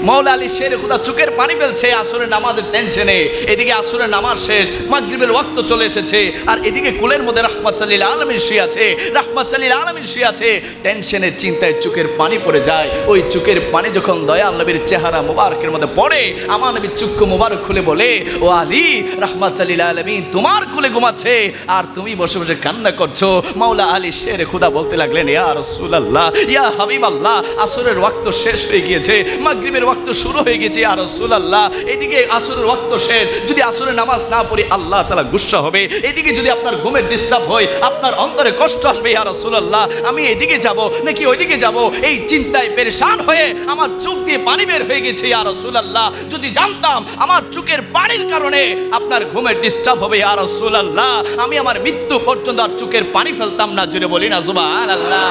মাওলা আলী শেরে খুদা চোখের পানি ফেলছে আসরের নামাজের টেনশনে। এদিকে আসরের নামাজ শেষ, মাগরিবের ওয়াক্ত চলে এসেছে, আর এদিকে কোলের মধ্যে রাহমাতুল লিল আলামিন শুয়ে আছে, রাহমাতুল লিল আলামিন শুয়ে আছে। টেনশনে চিন্তায় চোখের পানি পড়ে যায়। ওই চোখের পানি যখন দয়াল নবীর চেহারা মোবারকের মধ্যে পড়ে, আমার নবী চক্ষু মোবারক খুলে বলে, ও আলী, রাহমাতুল লিল আলামিন তোমার কোলে ঘুমাচ্ছে আর তুমি বসে বসে কান্না করছো। মাওলা আলী শেরে খুদা বলতে লাগলেন, ইয়া রাসূলুল্লাহ, ইয়া হাবিবাল্লাহ, আসরের ওয়াক্ত শেষ হয়ে গিয়েছে, মাগরিবের ওয়াক্ত শুরু হয়ে গেছে, ইয়া রাসূলুল্লাহ। এদিকে আসরের ওয়াক্ত শেষ, যদি আসরের নামাজ না পড়ি আল্লাহ তাআলা গুসা হবে। এদিকে যদি আপনার ঘুমের ডিস্টার্ব হয়, আপনার অন্তরে কষ্ট আসবে, ইয়া রাসূলুল্লাহ, আমি এদিকে যাব নাকি ওইদিকে যাব, এই চিন্তায় পেরেশান হয়ে আমার চোখ দিয়ে পানি বের হয়ে গেছে, ইয়া রাসূলুল্লাহ। যদি জানতাম আমার চোখের পানির কারণে আপনার ঘুমের ডিস্টার্ব হবে, ইয়া রাসূলুল্লাহ, আমি আমার মৃত্যু পর্যন্ত আর চোখের পানি ফেলতাম না। জুড়ে বলি না সুবহানাল্লাহ।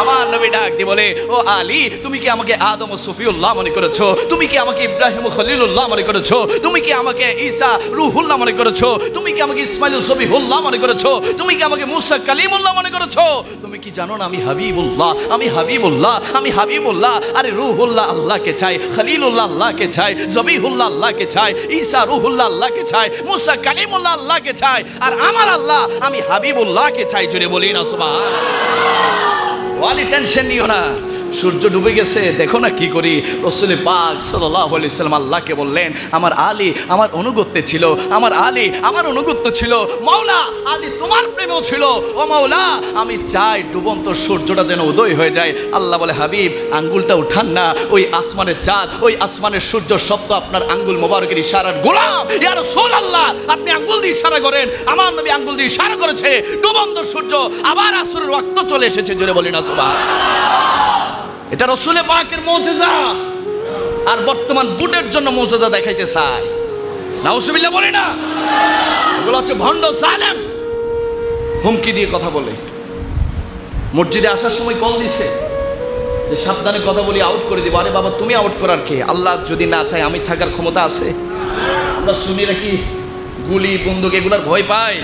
আমার নবী ডাক দিয়ে বলে, ও আলী, তুমি কি আমাকে আদম ও সফিউল্লাহ মনে করেছো? তুমি কি আমাকে ইব্রাহিম ও খলিলুল্লাহ মনে করেছো? তুমি কি আমাকে ঈসা রূহুল্লাহ মনে করেছো? তুমি কি আমাকে ইসমাইল ও সবিহুল্লাহ মনে করেছো? তুমি কি আমাকে মুসা কালিমুল্লাহ মনে করেছো? তুমি কি জানো না আমি হাবিবুল্লাহ, আমি হাবিবুল্লাহ, আমি হাবিবুল্লাহ। আরে রূহুল্লাহ আল্লাহকে চাই, খলিলুল্লাহ আল্লাহকে চাই, সবিহুল্লাহ আল্লাহকে চাই, ঈসা রূহুল্লাহ আল্লাহকে চাই, মুসা কালিমুল্লাহ আল্লাহকে চাই, আর আমার আল্লাহ আমি হাবিবুল্লাহকে চাই। জুড়ে বলি না সুবহানাল্লাহ। ওয়ালি টেনশন নিও না, সূর্য ডুবে গেছে, দেখো না কি করি। রাসূল পাক সাল্লাল্লাহু আলাইহি সাল্লাম আল্লাহকে বললেন, আমার আলী আমার অনুগত্য ছিল, আমার আলী আমার অনুগত্য ছিল, মাওলা আলী তোমার প্রেমেও ছিল। ও মাওলা, আমি চাই ডুবন্ত সূর্যটা যেন উদয় হয়ে যায়। আল্লাহ বলে, হাবিব আঙ্গুলটা উঠান না, ওই আসমানের চাঁদ, ওই আসমানের সূর্য সব তো আপনার আঙ্গুল মোবারকের ইশারার গোলাম। ইয়া রাসূলুল্লাহ, আপনি আঙ্গুল দিয়ে ইশারা করেন। আমার নবী আঙ্গুল দিয়ে ইশারা করেছে, ডুবন্ত সূর্য আবার আসরের ওয়াক্ত চলে এসেছে। জোরে বলি না সুবহানাল্লাহ। এটা রাসূল পাকের মুজিজা, আর বর্তমান বুটের জন্য মুজিজা দেখাইতে চায়। নাউজুবিল্লাহ বলি না, এগুলো হচ্ছে ভণ্ড জালেম, হুমকি দিয়ে কথা বলে। মসজিদে আসার সময় কল দিছে যে সাবধানে কথা বলি, আউট করে দিব। আরে বাবা, তুমি আউট করার কে? আল্লাহ যদি না চায় আমি থাকার ক্ষমতা আছে? আমরা সুন্নিরা কি গুলি বন্দুক এগুলার ভয় পাই?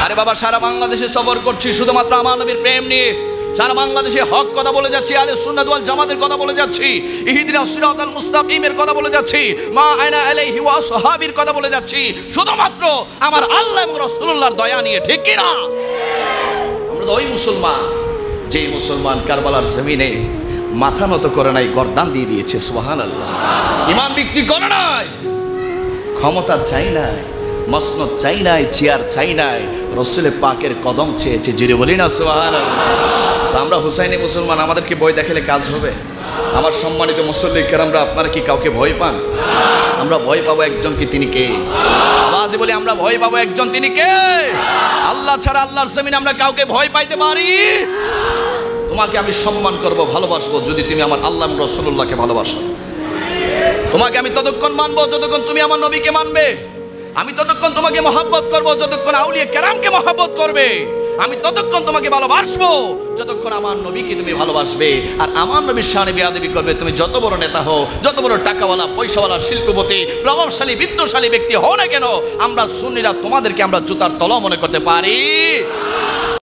আরে বাবা, সারা বাংলাদেশে সফর করছি শুধুমাত্র আমার নবীর প্রেম নিয়ে। সারা বাংলাদেশে হক কথা বলে যাচ্ছি, আহলে সুন্নাত ওয়াল জামাতের কথা বলে যাচ্ছি, ইহদিনাস সিরাতাল মুস্তাকিমের কথা বলে যাচ্ছি, মা আনা আলাইহি ওয়া সাহাবীর কথা বলে যাচ্ছি, শুধুমাত্র আমার আল্লাহ এবং রাসূলুল্লাহর দয়া নিয়ে। ঠিক কি না? আমরা তো ওই মুসলমান, যে মুসলমান কারবালার জমিনে মাথা নত করে নাই, গর্দান দিয়ে দিয়েছে। সুবহানাল্লাহ। ঈমান বিক্রি করে নাই, ক্ষমতা চাই নাই, মসনদ চাই নাই, চেয়ার চাই নাই, রাসূল পাকের কদম চেয়েছে। জুড়ে বলি না সুবহানাল্লাহ। আমরা হুসাইনি মুসলমান, আমাদেরকে ভয় দেখালে কাজ হবে? আমার সম্মানিত মুসল্লি কেরামরা, আপনারা কি কাউকে ভয় পান? আমরা ভয় পাবো একজনকে, তিনি কে? আওয়াজে বলি, আমরা ভয় পাবো একজন, তিনি কে? আল্লাহ ছাড়া আল্লাহর জমিনে আমরা কাউকে ভয় পাইতে পারি? তোমাকে আমি সম্মান করব, ভালোবাসবো যদি তুমি আমার আল্লাহ এবং রাসূলুল্লাহকে ভালোবাসো। তোমাকে আমি ততক্ষণ মানবো যতক্ষণ তুমি আমার নবীকে মানবে। আমি ততক্ষণ তোমাকে মহব্বত করবো যতক্ষণ আউলিয়া কেরামকে মহব্বত করবে। আমি ততক্ষণ তোমাকে ভালোবাসবো যতক্ষণ আমার নবীকে তুমি ভালোবাসবে। আর আমার নবীর শানে বেয়াদবি করবে, তুমি যত বড় নেতা হও, যত বড় টাকাওয়ালা, পয়সাওয়ালা, শিল্পপতি, প্রভাবশালী, বিত্তশালী ব্যক্তি হও না কেন, আমরা সুন্নিরা তোমাদেরকে আমরা জুতার তলা মনে করতে পারি।